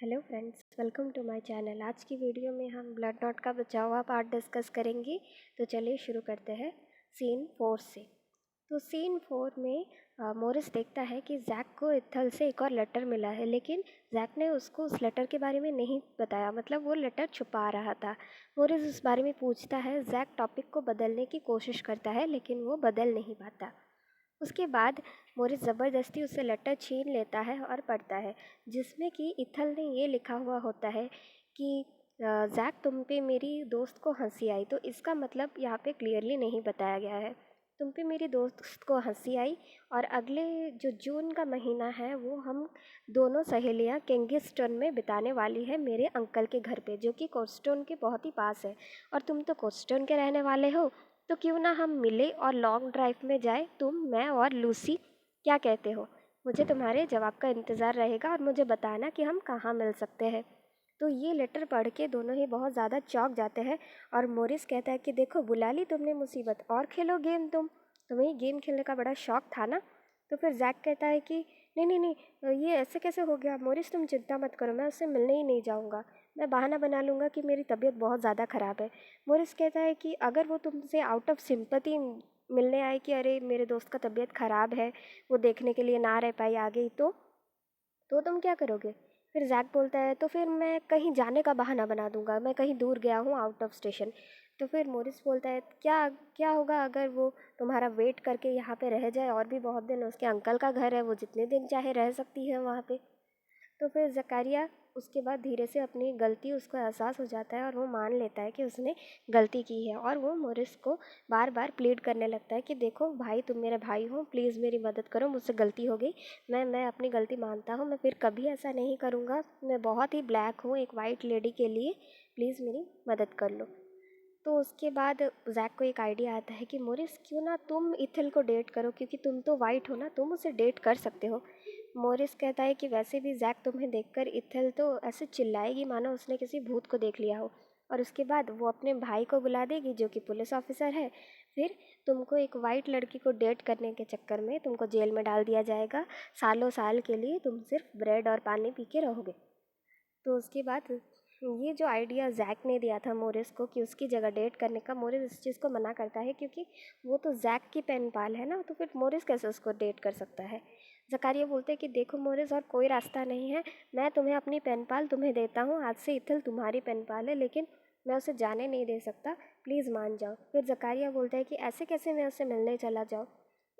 Hello friends, welcome to my channel. आज की video में हम ब्लड नोट का बचा हुआ पार्ट डिस्कस करेंगे। तो चलिए शुरू करते हैं सीन 4 से। तो सीन 4 में मोरिस देखता है कि जैक को इथल से एक और लेटर मिला है, लेकिन जैक ने उसको उस लेटर के बारे में नहीं बताया, मतलब वो लेटर छुपा रहा था। मोरिस उस बारे में पूछता है, जैक टॉपिक को बदलने की कोशिश करता है लेकिन वो बदल नहीं पाता। उसके बाद मोरिस ज़बरदस्ती उससे लेटर छीन लेता है और पढ़ता है, जिसमें कि इथल ने ये लिखा हुआ होता है कि जैक तुम पे मेरी दोस्त को हंसी आई। तो इसका मतलब यहाँ पे क्लियरली नहीं बताया गया है। तुम पे मेरी दोस्त को हंसी आई और अगले जो जून का महीना है वो हम दोनों सहेलियाँ किंगिस्टन में बिताने वाली है मेरे अंकल के घर पे, जो कि कोस्टोन के बहुत ही पास है। और तुम तो कोस्टोन के रहने वाले हो, तो क्यों ना हम मिले और लॉन्ग ड्राइव में जाए, तुम, मैं और लूसी। क्या कहते हो? मुझे तुम्हारे जवाब का इंतज़ार रहेगा और मुझे बताना कि हम कहाँ मिल सकते हैं। तो ये लेटर पढ़ के दोनों ही बहुत ज़्यादा चौंक जाते हैं और मोरिस कहता है कि देखो, बुला ली तुमने मुसीबत, और खेलो गेम। तुम्हें गेम खेलने का बड़ा शौक था ना। तो फिर जैक कहता है कि नहीं नहीं नहीं, ये ऐसे कैसे हो गया मोरिस, तुम चिंता मत करो, मैं उससे मिलने ही नहीं जाऊँगा। मैं बहाना बना लूँगा कि मेरी तबीयत बहुत ज़्यादा ख़राब है। मोरिस कहता है कि अगर वो तुमसे आउट ऑफ सिंपैथी मिलने आए कि अरे मेरे दोस्त का तबीयत ख़राब है, वो देखने के लिए ना रह पाई आ गई, तो तुम क्या करोगे? फिर जैक बोलता है, तो फिर मैं कहीं जाने का बहाना बना दूंगा, मैं कहीं दूर गया हूँ आउट ऑफ स्टेशन। तो फिर मोरिस बोलता है, क्या क्या होगा अगर वो तुम्हारा वेट करके यहाँ पे रह जाए और भी बहुत दिन? उसके अंकल का घर है, वो जितने दिन चाहे रह सकती है वहाँ पे। तो फिर जकारिया उसके बाद धीरे से अपनी गलती, उसको एहसास हो जाता है और वो मान लेता है कि उसने गलती की है। और वो मोरिस को बार बार प्लीड करने लगता है कि देखो भाई, तुम मेरे भाई हो, प्लीज़ मेरी मदद करो, मुझसे गलती हो गई, मैं अपनी गलती मानता हूँ, मैं फिर कभी ऐसा नहीं करूँगा, मैं बहुत ही ब्लैक हूँ एक वाइट लेडी के लिए, प्लीज़ मेरी मदद कर लो। तो उसके बाद जैक को एक आइडिया आता है कि मोरिस, क्यों ना तुम इथिल को डेट करो, क्योंकि तुम तो वाइट हो ना, तुम उसे डेट कर सकते हो। मोरिस कहता है कि वैसे भी जैक तुम्हें देखकर इथिल तो ऐसे चिल्लाएगी मानो उसने किसी भूत को देख लिया हो, और उसके बाद वो अपने भाई को बुला देगी जो कि पुलिस ऑफिसर है। फिर तुमको एक वाइट लड़की को डेट करने के चक्कर में तुमको जेल में डाल दिया जाएगा, सालों साल के लिए तुम सिर्फ ब्रेड और पानी पी के रहोगे। तो उसके बाद ये जो आइडिया जैक ने दिया था मोरिस को कि उसकी जगह डेट करने का, मोरिस इस चीज़ को मना करता है क्योंकि वो तो जैक की पेन पाल है ना, तो फिर मोरिस कैसे उसको डेट कर सकता है। जकारिया बोलते हैं कि देखो मोरिस, और कोई रास्ता नहीं है, मैं तुम्हें अपनी पेन पाल तुम्हें देता हूँ, आज से इथिल तुम्हारी पेन पाल है, लेकिन मैं उसे जाने नहीं दे सकता, प्लीज़ मान जाओ। फिर जकारिया बोलता है कि ऐसे कैसे मैं उससे मिलने चला जाऊँ?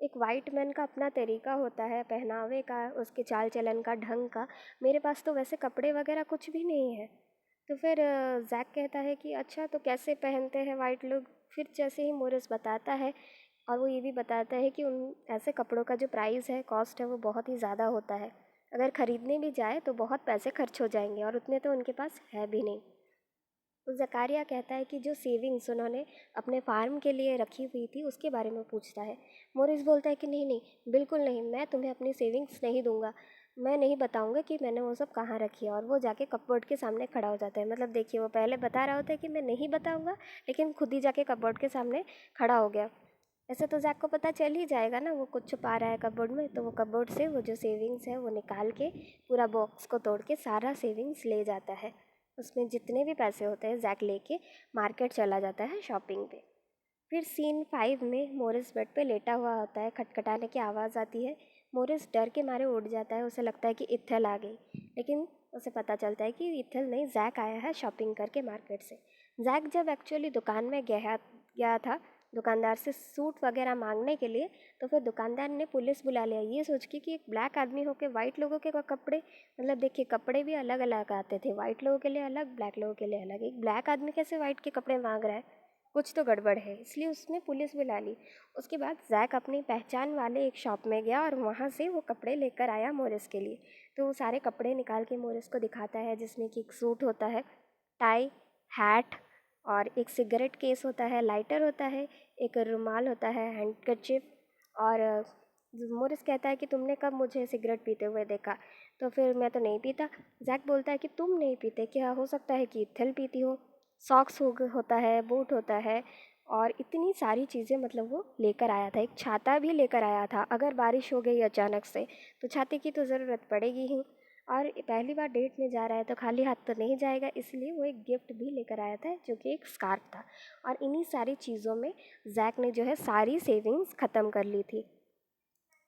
एक वाइट मैन का अपना तरीका होता है पहनावे का, उसके चाल चलन का, ढंग का, मेरे पास तो वैसे कपड़े वगैरह कुछ भी नहीं है। तो फिर जैक कहता है कि अच्छा, तो कैसे पहनते हैं वाइट लोग? फिर जैसे ही मोरिस बताता है, और वो ये भी बताता है कि उन ऐसे कपड़ों का जो प्राइस है, कॉस्ट है, वो बहुत ही ज़्यादा होता है, अगर ख़रीदने भी जाए तो बहुत पैसे खर्च हो जाएंगे और उतने तो उनके पास है भी नहीं। तो जकारिया कहता है कि जो सेविंग्स उन्होंने अपने फार्म के लिए रखी हुई थी उसके बारे में पूछता है। मोरिस बोलता है कि नहीं नहीं, बिल्कुल नहीं, मैं तुम्हें अपनी सेविंग्स नहीं दूंगा, मैं नहीं बताऊंगा कि मैंने वो सब कहाँ रखी है। और वो जाके कपबोर्ड के सामने खड़ा हो जाता है। मतलब देखिए, वो पहले बता रहा होता है कि मैं नहीं बताऊंगा, लेकिन खुद ही जाके कपबोर्ड के सामने खड़ा हो गया। ऐसे तो जैक को पता चल ही जाएगा ना वो कुछ छुपा रहा है कपबोर्ड में। तो वो कपबोर्ड से वो जो सेविंग्स है वो निकाल के पूरा बॉक्स को तोड़ के सारा सेविंग्स ले जाता है। उसमें जितने भी पैसे होते हैं जैक लेके मार्केट चला जाता है शॉपिंग पे। फिर सीन 5 में मोरिस बेड पे लेटा हुआ होता है, खटखटाने की आवाज़ आती है। मोरिस डर के मारे उठ जाता है, उसे लगता है कि इथल आ गई, लेकिन उसे पता चलता है कि इथल नहीं, जैक आया है शॉपिंग करके मार्केट से। जैक जब एक्चुअली दुकान में गया था दुकानदार से सूट वगैरह मांगने के लिए, तो फिर दुकानदार ने पुलिस बुला लिया, ये सोच के कि एक ब्लैक आदमी होकर वाइट लोगों के कपड़े, मतलब देखिए कपड़े भी अलग अलग आते थे, वाइट लोगों के लिए अलग, ब्लैक लोगों के लिए अलग, एक ब्लैक आदमी कैसे वाइट के कपड़े मांग रहा है, कुछ तो गड़बड़ है, इसलिए उसने पुलिस बुला ली। उसके बाद जैक अपनी पहचान वाले एक शॉप में गया और वहाँ से वो कपड़े लेकर आया मोरिस के लिए। तो वो सारे कपड़े निकाल के मोरिस को दिखाता है, जिसमें कि एक सूट होता है, टाई, हैट, और एक सिगरेट केस होता है, लाइटर होता है, एक रुमाल होता है, हैंडकरचिप। और मोरिस कहता है कि तुमने कब मुझे सिगरेट पीते हुए देखा? तो फिर मैं तो नहीं पीता। जैक बोलता है कि तुम नहीं पीते, क्या हो सकता है कि इथल पीती हो। सॉक्स होता है, बूट होता है, और इतनी सारी चीज़ें, मतलब वो लेकर आया था। एक छाता भी लेकर आया था, अगर बारिश हो गई अचानक से तो छाते की तो ज़रूरत पड़ेगी ही। और पहली बार डेट में जा रहा है तो खाली हाथ तो नहीं जाएगा, इसलिए वो एक गिफ्ट भी लेकर आया था जो कि एक स्कार्फ था। और इन्हीं सारी चीज़ों में जैक ने जो है सारी सेविंग्स ख़त्म कर ली थी।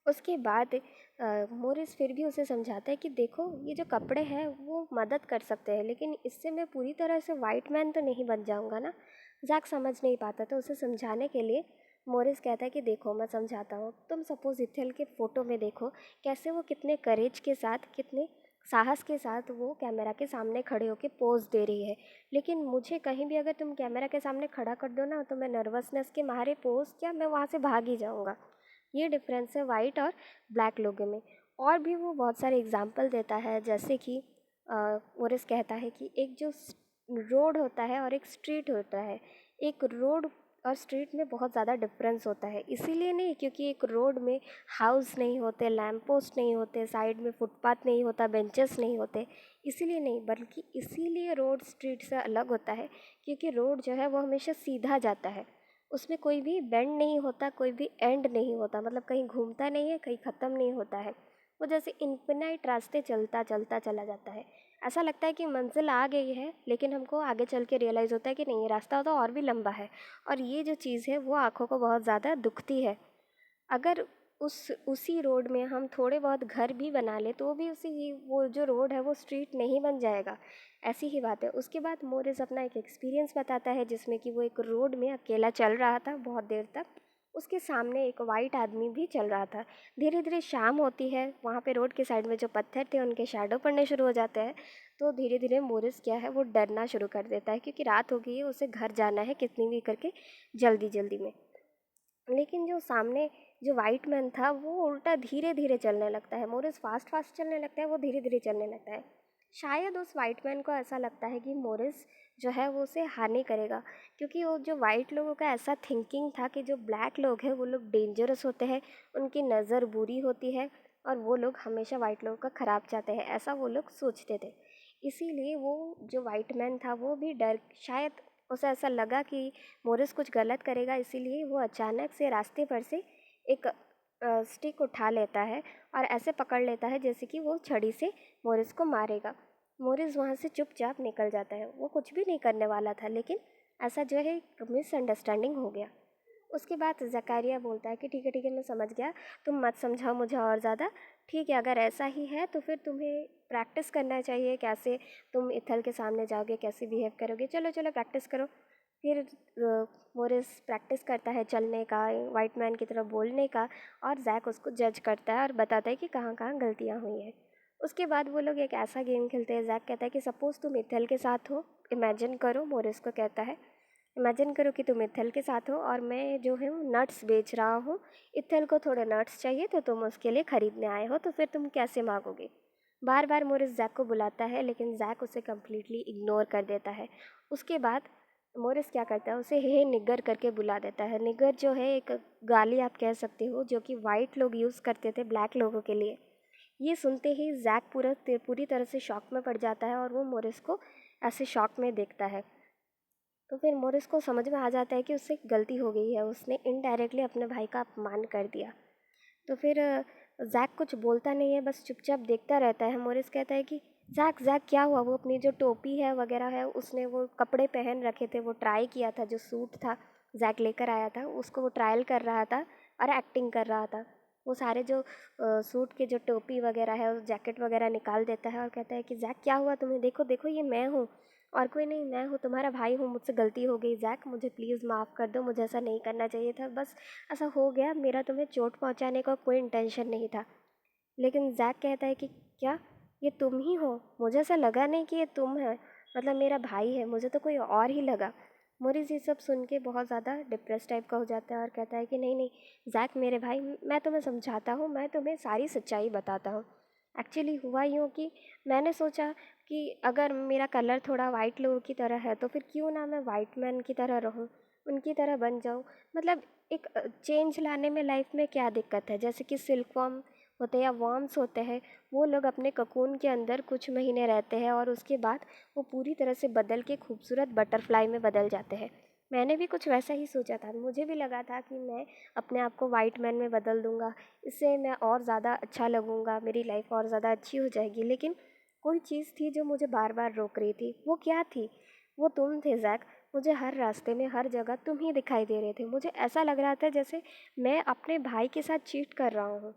उसके बाद मोरिस फिर भी उसे समझाता है कि देखो ये जो कपड़े हैं वो मदद कर सकते हैं, लेकिन इससे मैं पूरी तरह से वाइट मैन तो नहीं बन जाऊंगा ना। जैक समझ नहीं पाता, तो उसे समझाने के लिए मोरिस कहता है कि देखो मैं समझाता हूँ, तुम सपोज इथेल के फ़ोटो में देखो कैसे वो कितने करेज के साथ, कितने साहस के साथ वो कैमरा के सामने खड़े होकर पोज दे रही है। लेकिन मुझे कहीं भी अगर तुम कैमरा के सामने खड़ा कर दो ना, तो मैं नर्वसनेस के मारे पोज क्या, मैं वहाँ से भाग ही जाऊँगा। ये डिफरेंस है वाइट और ब्लैक लोगों में। और भी वो बहुत सारे एग्जांपल देता है, जैसे कि मोरिस कहता है कि एक जो रोड होता है और एक स्ट्रीट होता है, एक रोड और स्ट्रीट में बहुत ज़्यादा डिफरेंस होता है। इसीलिए नहीं क्योंकि एक रोड में हाउस नहीं होते, लैम्प पोस्ट नहीं होते, साइड में फुटपाथ नहीं होता, बेंचेस नहीं होते, इसीलिए नहीं, बल्कि इसीलिए रोड स्ट्रीट से अलग होता है क्योंकि रोड जो है वो हमेशा सीधा जाता है, उसमें कोई भी बेंड नहीं होता, कोई भी एंड नहीं होता, मतलब कहीं घूमता नहीं है, कहीं ख़त्म नहीं होता है। वो जैसे इनफिनाइट रास्ते चलता चलता चला जाता है। ऐसा लगता है कि मंजिल आ गई है, लेकिन हमको आगे चल के रियलाइज़ होता है कि नहीं, ये रास्ता तो और भी लंबा है। और ये जो चीज़ है वो आँखों को बहुत ज़्यादा दुखती है। अगर उसी रोड में हम थोड़े बहुत घर भी बना लें तो भी उसी वो जो रोड है वो स्ट्रीट नहीं बन जाएगा। ऐसी ही बात है। उसके बाद मोरिस अपना एक एक्सपीरियंस बताता है जिसमें कि वो एक रोड में अकेला चल रहा था बहुत देर तक। उसके सामने एक वाइट आदमी भी चल रहा था। धीरे धीरे शाम होती है, वहाँ पे रोड के साइड में जो पत्थर थे उनके शैडो पड़ने शुरू हो जाते हैं। तो धीरे धीरे मोरिस क्या है वो डरना शुरू कर देता है क्योंकि रात हो गई है, उसे घर जाना है कितनी भी करके, जल्दी जल्दी में। लेकिन जो सामने जो वाइट मैन था वो उल्टा धीरे धीरे चलने लगता है। मोरिस फास्ट फास्ट चलने लगता है, वो धीरे धीरे चलने लगता है। शायद उस वाइट मैन को ऐसा लगता है कि मोरिस जो है वो उसे हानि करेगा, क्योंकि वो जो वाइट लोगों का ऐसा थिंकिंग था कि जो ब्लैक लोग हैं वो लोग डेंजरस होते हैं, उनकी नज़र बुरी होती है और वो लोग हमेशा वाइट लोगों का ख़राब चाहते हैं, ऐसा वो लोग सोचते थे। इसीलिए वो जो वाइट मैन था वो भी डर, शायद उसे ऐसा लगा कि मोरिस कुछ गलत करेगा, इसीलिए वो अचानक से रास्ते पर से एक स्टिक उठा लेता है और ऐसे पकड़ लेता है जैसे कि वो छड़ी से मोरिस को मारेगा। मोरिस वहाँ से चुपचाप निकल जाता है, वो कुछ भी नहीं करने वाला था, लेकिन ऐसा जो है एक मिसअंडरस्टैंडिंग हो गया। उसके बाद ज़कारिया बोलता है कि ठीक है मैं समझ गया, तुम मत समझाओ मुझे और ज़्यादा। ठीक है, अगर ऐसा ही है तो फिर तुम्हें प्रैक्टिस करना चाहिए, कैसे तुम इथल के सामने जाओगे, कैसे बिहेव करोगे, चलो चलो प्रैक्टिस करो। फिर मोरिस प्रैक्टिस करता है चलने का, वाइट मैन की तरह बोलने का, और जैक उसको जज करता है और बताता है कि कहाँ कहाँ गलतियाँ हुई हैं। उसके बाद वो लोग एक ऐसा गेम खेलते हैं। जैक कहता है कि सपोज़ तुम इथल के साथ हो, इमेजिन करो, मोरिस को कहता है इमेजिन करो कि तुम इथल के साथ हो और मैं जो हूँ नट्स बेच रहा हूँ। इथल को थोड़े नट्स चाहिए तो तुम उसके लिए ख़रीदने आए हो, तो फिर तुम कैसे मांगोगे। बार बार मोरिस जैक को बुलाता है, लेकिन जैक उसे कम्प्लीटली इग्नोर कर देता है। उसके बाद मोरिस क्या करता है, उसे हे निगर करके बुला देता है। निगर जो है एक गाली आप कह सकते हो, जो कि वाइट लोग यूज़ करते थे ब्लैक लोगों के लिए। ये सुनते ही जैक पूरी तरह से शॉक में पड़ जाता है और वो मोरिस को ऐसे शॉक में देखता है। तो फिर मोरिस को समझ में आ जाता है कि उससे गलती हो गई है, उसने इनडायरेक्टली अपने भाई का अपमान कर दिया। तो फिर जैक कुछ बोलता नहीं है, बस चुपचाप देखता रहता है। मोरिस कहता है कि जैक जैक क्या हुआ। वो अपनी जो टोपी है वगैरह है, उसने वो कपड़े पहन रखे थे, वो ट्राई किया था, जो सूट था जैक लेकर आया था उसको वो ट्रायल कर रहा था और एक्टिंग कर रहा था। वो सारे जो सूट के जो टोपी वगैरह है, उस जैकेट वगैरह निकाल देता है और कहता है कि जैक क्या हुआ तुम्हें, देखो देखो ये मैं हूँ और कोई नहीं, मैं हूँ तुम्हारा भाई हूँ, मुझसे गलती हो गई जैक, मुझे प्लीज़ माफ़ कर दो, मुझे ऐसा नहीं करना चाहिए था, बस ऐसा हो गया, मेरा तुम्हें चोट पहुँचाने का कोई इंटेंशन नहीं था। लेकिन जैक कहता है कि क्या ये तुम ही हो, मुझे ऐसा लगा नहीं कि ये तुम है, मतलब मेरा भाई है, मुझे तो कोई और ही लगा। मोरिस ये सब सुन के बहुत ज़्यादा डिप्रेस टाइप का हो जाता है और कहता है कि नहीं नहीं जैक मेरे भाई, मैं तुम्हें समझाता हूँ, मैं तुम्हें सारी सच्चाई बताता हूँ। एक्चुअली हुआ यूँ कि मैंने सोचा कि अगर मेरा कलर थोड़ा वाइट लोगों की तरह है तो फिर क्यों ना मैं वाइट मैन की तरह रहूँ, उनकी तरह बन जाऊँ। मतलब एक चेंज लाने में लाइफ में क्या दिक्कत है। जैसे कि सिल्कवॉर्म होते हैं या वॉर्म्स होते हैं, वो लोग अपने ककून के अंदर कुछ महीने रहते हैं और उसके बाद वो पूरी तरह से बदल के खूबसूरत बटरफ्लाई में बदल जाते हैं। मैंने भी कुछ वैसा ही सोचा था, मुझे भी लगा था कि मैं अपने आप को वाइट मैन में बदल दूंगा, इससे मैं और ज़्यादा अच्छा लगूंगा, मेरी लाइफ और ज़्यादा अच्छी हो जाएगी। लेकिन कोई चीज़ थी जो मुझे बार बार रोक रही थी। वो क्या थी? वो तुम थे ज़ैक। मुझे हर रास्ते में, हर जगह तुम ही दिखाई दे रहे थे। मुझे ऐसा लग रहा था जैसे मैं अपने भाई के साथ चीट कर रहा हूँ,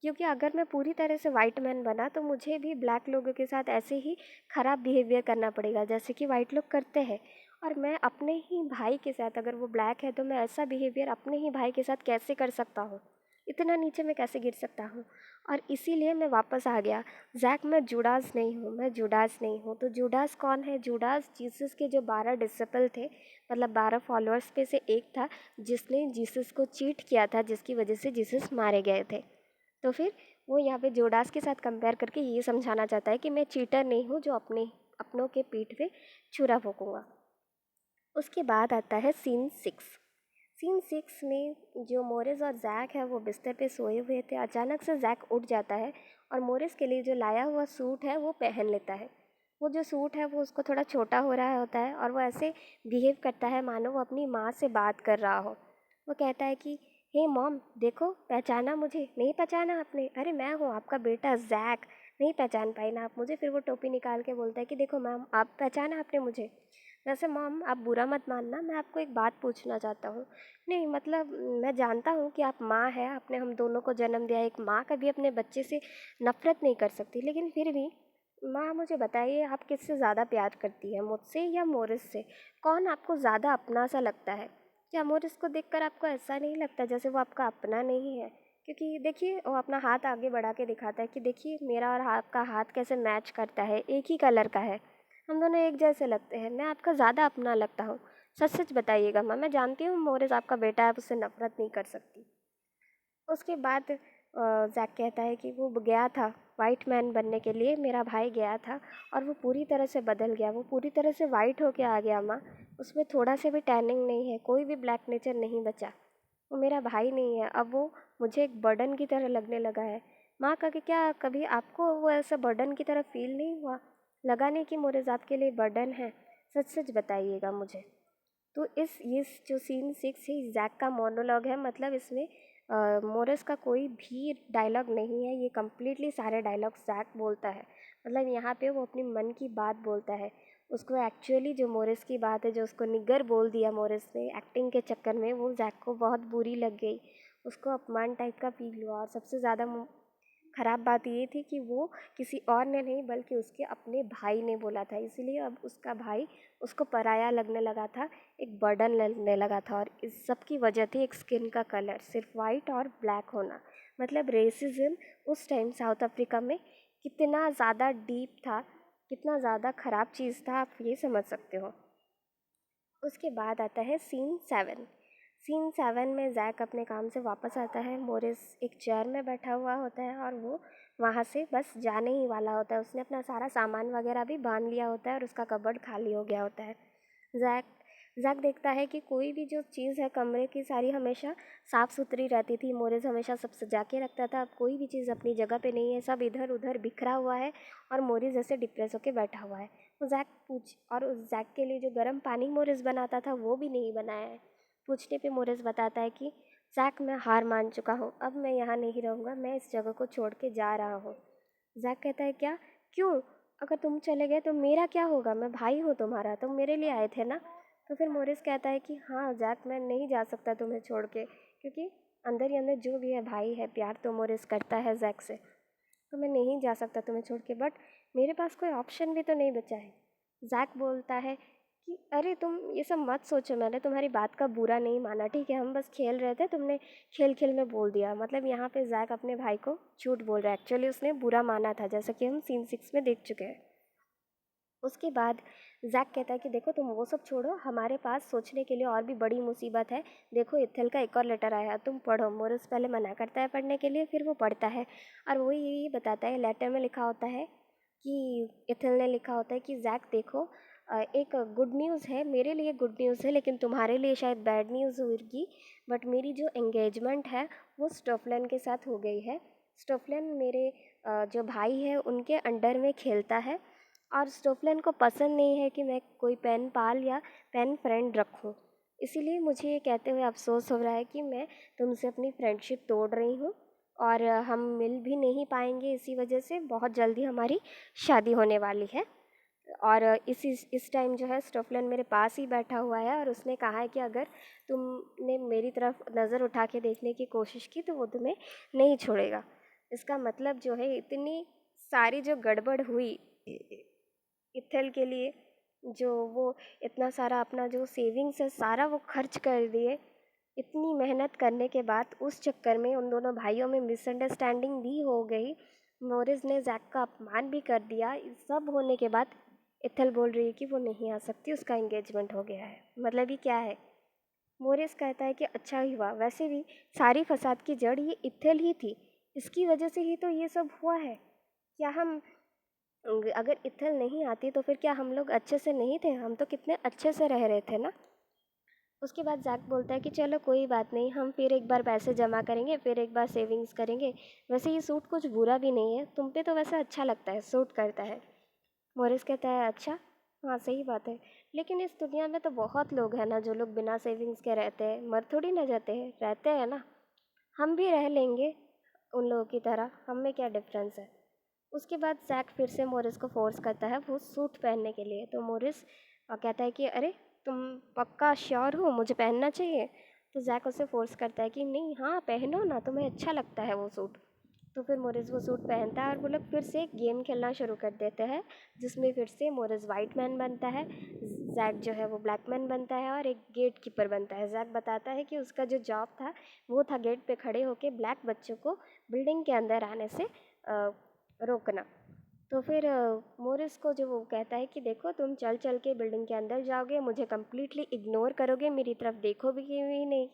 क्योंकि अगर मैं पूरी तरह से वाइट मैन बना तो मुझे भी ब्लैक लोगों के साथ ऐसे ही ख़राब बिहेवियर करना पड़ेगा जैसे कि वाइट लोग करते हैं। और मैं अपने ही भाई के साथ, अगर वो ब्लैक है तो मैं ऐसा बिहेवियर अपने ही भाई के साथ कैसे कर सकता हूँ? इतना नीचे मैं कैसे गिर सकता हूँ? और इसीलिए मैं वापस आ गया। ज़ैक, मैं जुडास नहीं हूँ, मैं जुडास नहीं हूँ। तो जुडास कौन है? जुडास जीसस के जो 12 डिसिपल थे, मतलब 12 फॉलोअर्स में से एक था, जिसने जीसस को चीट किया था, जिसकी वजह से जीसस मारे गए थे। तो फिर वो यहाँ पे जोडास के साथ कंपेयर करके ये समझाना चाहता है कि मैं चीटर नहीं हूँ जो अपनों के पीठ पे छुरा फूकूंगा। उसके बाद आता है सीन 6। सीन 6 में जो मोरिस और जैक है वो बिस्तर पे सोए हुए थे। अचानक से जैक उठ जाता है और मोरिस के लिए जो लाया हुआ सूट है वो पहन लेता है। वो जो सूट है वो उसको थोड़ा छोटा हो रहा होता है और वो ऐसे बिहेव करता है मानो वो अपनी माँ से बात कर रहा हो। वो कहता है कि हे मॉम, देखो, पहचाना मुझे? नहीं पहचाना आपने? अरे मैं हूँ आपका बेटा जैक। नहीं पहचान पाई ना आप मुझे? फिर वो टोपी निकाल के बोलता है कि देखो मैम, आप पहचाना आपने मुझे? वैसे मॉम, आप बुरा मत मानना, मैं आपको एक बात पूछना चाहता हूँ। नहीं मतलब, मैं जानता हूँ कि आप माँ हैं, आपने हम दोनों को जन्म दिया। एक माँ कभी अपने बच्चे से नफ़रत नहीं कर सकती, लेकिन फिर भी माँ, मुझे बताइए, आप किससे ज़्यादा प्यार करती है, मुझसे या मोरिस से? कौन आपको ज़्यादा अपना सा लगता है? क्या मोरिस को देखकर आपको ऐसा नहीं लगता जैसे वो आपका अपना नहीं है? क्योंकि देखिए, वो अपना हाथ आगे बढ़ा के दिखाता है कि देखिए मेरा और आपका हाथ कैसे मैच करता है, एक ही कलर का है, हम दोनों एक जैसे लगते हैं, मैं आपका ज़्यादा अपना लगता हूँ। सच सच बताइएगा माँ, मैं जानती हूँ मोरिस आपका बेटा है, आप उससे नफ़रत नहीं कर सकती। उसके बाद जैक कहता है कि वो गया था वाइट मैन बनने के लिए, मेरा भाई गया था और वो पूरी तरह से बदल गया, वो पूरी तरह से वाइट होके आ गया माँ। उसमें थोड़ा से भी टैनिंग नहीं है, कोई भी ब्लैक नेचर नहीं बचा। वो मेरा भाई नहीं है, अब वो मुझे एक बर्डन की तरह लगने लगा है। माँ का कि क्या कभी आपको वो ऐसा बर्डन की तरह फील नहीं हुआ? लगा नहीं कि मोरिस आपके लिए बर्डन है? सच सच बताइएगा मुझे। तो इस जो सीन 6 है, जैक का मोनोलॉग है, मतलब इसमें मोरिस का कोई भी डायलॉग नहीं है, ये कम्प्लीटली सारे डायलॉग जैक बोलता है। मतलब यहाँ पे वो अपनी मन की बात बोलता है। उसको एक्चुअली जो मोरिस की बात है, जो उसको निगर बोल दिया मोरिस ने एक्टिंग के चक्कर में, वो जैक को बहुत बुरी लग गई। उसको अपमान टाइप का फील हुआ और सबसे ज़्यादा ख़राब बात ये थी कि वो किसी और ने नहीं बल्कि उसके अपने भाई ने बोला था, इसीलिए अब उसका भाई उसको पराया लगने लगा था, एक बर्डन लगने लगा था। और इस सब की वजह थी एक स्किन का कलर, सिर्फ वाइट और ब्लैक होना। मतलब रेसिज्म उस टाइम साउथ अफ्रीका में कितना ज़्यादा डीप था, कितना ज़्यादा ख़राब चीज़ था, आप ये समझ सकते हो। उसके बाद आता है सीन 7। सीन 7 में जैक अपने काम से वापस आता है। मोरिस एक चेयर में बैठा हुआ होता है और वो वहाँ से बस जाने ही वाला होता है। उसने अपना सारा सामान वगैरह भी बांध लिया होता है और उसका कबर्ड खाली हो गया होता है। जैक जैक देखता है कि कोई भी जो चीज़ है कमरे की, सारी हमेशा साफ़ सुथरी रहती थी। मोरिस हमेशा सब सजा के रखता था, अब कोई भी चीज़ अपनी जगह पे नहीं है, सब इधर उधर बिखरा हुआ है और मोरिस ऐसे डिप्रेस होकर बैठा हुआ है। और उस जैक के लिए जो गर्म पानी मोरिस बनाता था वो भी नहीं बनाया है। पूछने पे मोरिस बताता है कि जैक, मैं हार मान चुका हूँ, अब मैं यहाँ नहीं रहूँगा, मैं इस जगह को छोड़ के जा रहा हूँ। जैक कहता है, क्या? क्यों? अगर तुम चले गए तो मेरा क्या होगा? मैं भाई हूँ तुम्हारा, तुम मेरे लिए आए थे ना। तो फिर मोरिस कहता है कि हाँ जैक, मैं नहीं जा सकता तुम्हें छोड़ के, क्योंकि अंदर ही अंदर जो भी है भाई है, प्यार तो मोरिस करता है जैक से, तो मैं नहीं जा सकता तुम्हें छोड़ के, बट मेरे पास कोई ऑप्शन भी तो नहीं बचा है। जैक बोलता है कि अरे तुम ये सब मत सोचो, मैंने तुम्हारी बात का बुरा नहीं माना, ठीक है, हम बस खेल रहे थे, तुमने खेल खेल में बोल दिया। मतलब यहाँ पे जैक अपने भाई को झूठ बोल रहा है, एक्चुअली उसने बुरा माना था, जैसा कि हम सीन 6 में देख चुके हैं। उसके बाद जैक कहता है कि देखो तुम वो सब छोड़ो, हमारे पास सोचने के लिए और भी बड़ी मुसीबत है। देखो इथल का एक और लेटर आया, तुम पढ़ो। मोरिस पहले मना करता है पढ़ने के लिए, फिर वो पढ़ता है और वो यही बताता है, लेटर में लिखा होता है कि इथल ने लिखा होता है कि जैक देखो, एक गुड न्यूज़ है, मेरे लिए गुड न्यूज़ है, लेकिन तुम्हारे लिए शायद बैड न्यूज़ होगी। बट मेरी जो एंगेजमेंट है वो स्टोफलन के साथ हो गई है। स्टोफलन मेरे जो भाई है उनके अंडर में खेलता है और स्टोफलन को पसंद नहीं है कि मैं कोई पेन पाल या पेन फ्रेंड रखूं। इसीलिए मुझे ये कहते हुए अफसोस हो रहा है कि मैं तुमसे अपनी फ्रेंडशिप तोड़ रही हूँ। और हम मिल भी नहीं पाएंगे, इसी वजह से बहुत जल्दी हमारी शादी होने वाली है। और इस टाइम जो है स्टोफलन मेरे पास ही बैठा हुआ है और उसने कहा है कि अगर तुमने मेरी तरफ नज़र उठा के देखने की कोशिश की तो वो तुम्हें नहीं छोड़ेगा। इसका मतलब जो है इतनी सारी जो गड़बड़ हुई इथेल के लिए, जो वो इतना सारा अपना जो सेविंग्स है सारा वो खर्च कर दिए, इतनी मेहनत करने के बाद उस चक्कर में उन दोनों भाइयों में मिसअंडरस्टैंडिंग भी हो गई। मोरिस ने जैक का अपमान भी कर दिया। इस सब होने के बाद इथेल बोल रही है कि वो नहीं आ सकती, उसका एंगेजमेंट हो गया है। मतलब ये क्या है? मोरिस कहता है कि अच्छा ही हुआ, वैसे भी सारी फसाद की जड़ ये इथेल ही थी, इसकी वजह से ही तो ये सब हुआ है। क्या हम अगर इथेल नहीं आती तो फिर क्या हम लोग अच्छे से नहीं थे? हम तो कितने अच्छे से रह रहे थे ना। उसके बाद जैक बोलता है कि चलो कोई बात नहीं, हम फिर एक बार पैसे जमा करेंगे, फिर एक बार सेविंग्स करेंगे। वैसे ये सूट कुछ बुरा भी नहीं है, तुम पे तो वैसे अच्छा लगता है, सूट करता है। मोरिस कहता है अच्छा, हाँ सही बात है, लेकिन इस दुनिया में तो बहुत लोग हैं ना जो लोग बिना सेविंग्स के रहते हैं, मर थोड़ी ना जाते हैं, रहते हैं ना। हम भी रह लेंगे उन लोगों की तरह, हम में क्या डिफरेंस है। उसके बाद जैक फिर से मोरिस को फोर्स करता है वो सूट पहनने के लिए। तो मोरिस कहता है कि अरे तुम पक्का श्योर हो मुझे पहनना चाहिए? तो जैक उसे फोर्स करता है कि नहीं, हाँ पहनो ना, तुम्हें अच्छा लगता है वो सूट। तो फिर मोरिस वो सूट पहनता है और वो लोग फिर से एक गेम खेलना शुरू कर देते हैं, जिसमें फिर से मोरिस वाइट मैन बनता है, जैक जो है वो ब्लैक मैन बनता है और एक गेट कीपर बनता है। जैक बताता है कि उसका जो जॉब था वो था गेट पे खड़े होकर ब्लैक बच्चों को बिल्डिंग के अंदर आने से रोकना। तो फिर मोरिस को जो वो कहता है कि देखो तुम चल चल के बिल्डिंग के अंदर जाओगे, मुझे कम्प्लीटली इग्नोर करोगे, मेरी तरफ देखोगे भी नहीं,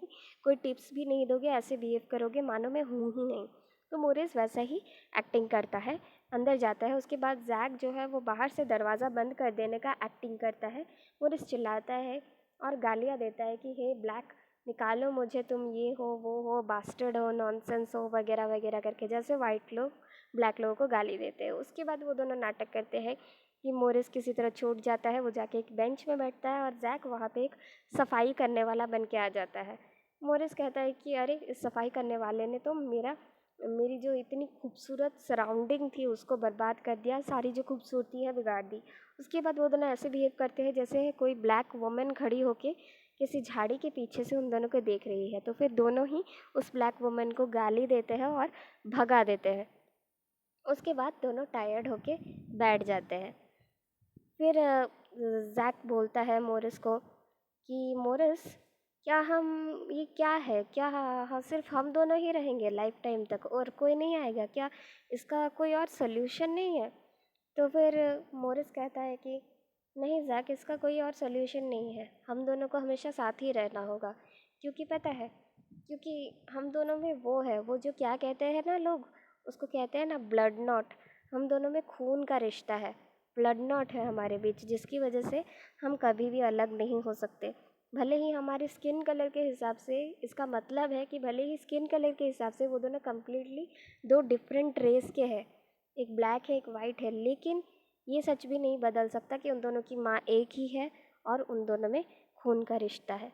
कोई टिप्स भी नहीं दोगे, ऐसे बिहेव करोगे मानो मैं हूँ ही नहीं। तो मोरिस वैसा ही एक्टिंग करता है, अंदर जाता है। उसके बाद जैक जो है वो बाहर से दरवाज़ा बंद कर देने का एक्टिंग करता है। मोरिस चिल्लाता है और गालियाँ देता है कि हे ब्लैक, निकालो मुझे, तुम ये हो वो हो, बास्टर्ड हो, नॉनसेंस हो, वगैरह वगैरह करके, जैसे वाइट लोग ब्लैक लोगों को गाली देते हैं। उसके बाद वो दोनों नाटक करते हैं कि मोरिस किसी तरह छूट जाता है, वो जाके एक बेंच में बैठता है और जैक वहाँ पे एक सफाई करने वाला बन के आ जाता है। मोरिस कहता है कि अरे इस सफाई करने वाले ने तो मेरी जो इतनी खूबसूरत सराउंडिंग थी उसको बर्बाद कर दिया, सारी जो खूबसूरती है बिगाड़ दी। उसके बाद वो दोनों ऐसे बिहेव करते हैं जैसे कोई ब्लैक वुमन खड़ी होके किसी झाड़ी के पीछे से उन दोनों को देख रही है। तो फिर दोनों ही उस ब्लैक वुमन को गाली देते हैं और भगा देते हैं। उसके बाद दोनों टायर्ड होके बैठ जाते हैं। फिर जैक बोलता है मोरिस को कि मोरिस, क्या हम ये क्या है, क्या हाँ सिर्फ हम दोनों ही रहेंगे लाइफ टाइम तक और कोई नहीं आएगा क्या? इसका कोई और सल्यूशन नहीं है? तो फिर मोरिस कहता है कि नहीं जैक, इसका कोई और सल्यूशन नहीं है, हम दोनों को हमेशा साथ ही रहना होगा। क्योंकि पता है, क्योंकि हम दोनों में वो है, वो जो क्या कहते हैं ना लोग, उसको कहते हैं ना ब्लड नॉट। हम दोनों में खून का रिश्ता है, ब्लड नॉट है हमारे बीच, जिसकी वजह से हम कभी भी अलग नहीं हो सकते। भले ही हमारे स्किन कलर के हिसाब से, इसका मतलब है कि भले ही स्किन कलर के हिसाब से वो दोनों कम्प्लीटली दो डिफरेंट रेस के हैं, एक ब्लैक है एक वाइट है, लेकिन ये सच भी नहीं बदल सकता कि उन दोनों की माँ एक ही है और उन दोनों में खून का रिश्ता है।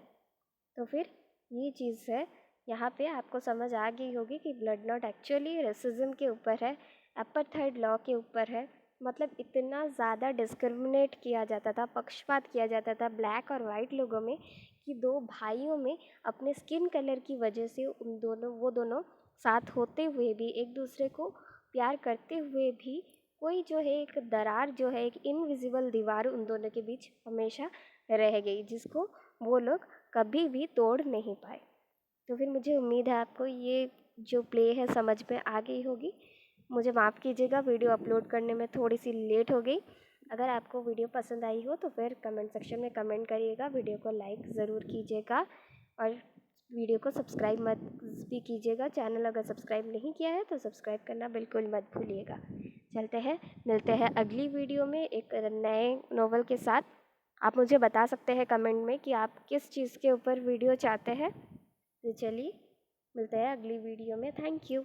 तो फिर ये चीज़ है, यहाँ पे आपको समझ आ गई होगी कि ब्लड नॉट एक्चुअली रेसिज्म के ऊपर है, अपार्थाइड लॉ के ऊपर है। मतलब इतना ज़्यादा डिस्क्रिमिनेट किया जाता था, पक्षपात किया जाता था ब्लैक और वाइट लोगों में, कि दो भाइयों में अपने स्किन कलर की वजह से वो दोनों साथ होते हुए भी, एक दूसरे को प्यार करते हुए भी, कोई जो है एक दरार जो है, एक इनविजिबल दीवार उन दोनों के बीच हमेशा रह गई, जिसको वो लोग कभी भी तोड़ नहीं पाए। तो फिर मुझे उम्मीद है आपको ये जो प्ले है समझ में आ गई होगी। मुझे माफ़ कीजिएगा, वीडियो अपलोड करने में थोड़ी सी लेट हो गई। अगर आपको वीडियो पसंद आई हो तो फिर कमेंट सेक्शन में कमेंट करिएगा, वीडियो को लाइक ज़रूर कीजिएगा और वीडियो को सब्सक्राइब मत भी कीजिएगा। चैनल अगर सब्सक्राइब नहीं किया है तो सब्सक्राइब करना बिल्कुल मत भूलिएगा। चलते हैं, मिलते हैं अगली वीडियो में एक नए नोवेल के साथ। आप मुझे बता सकते हैं कमेंट में कि आप किस चीज़ के ऊपर वीडियो चाहते हैं। तो चलिए, मिलते हैं अगली वीडियो में। Thank you.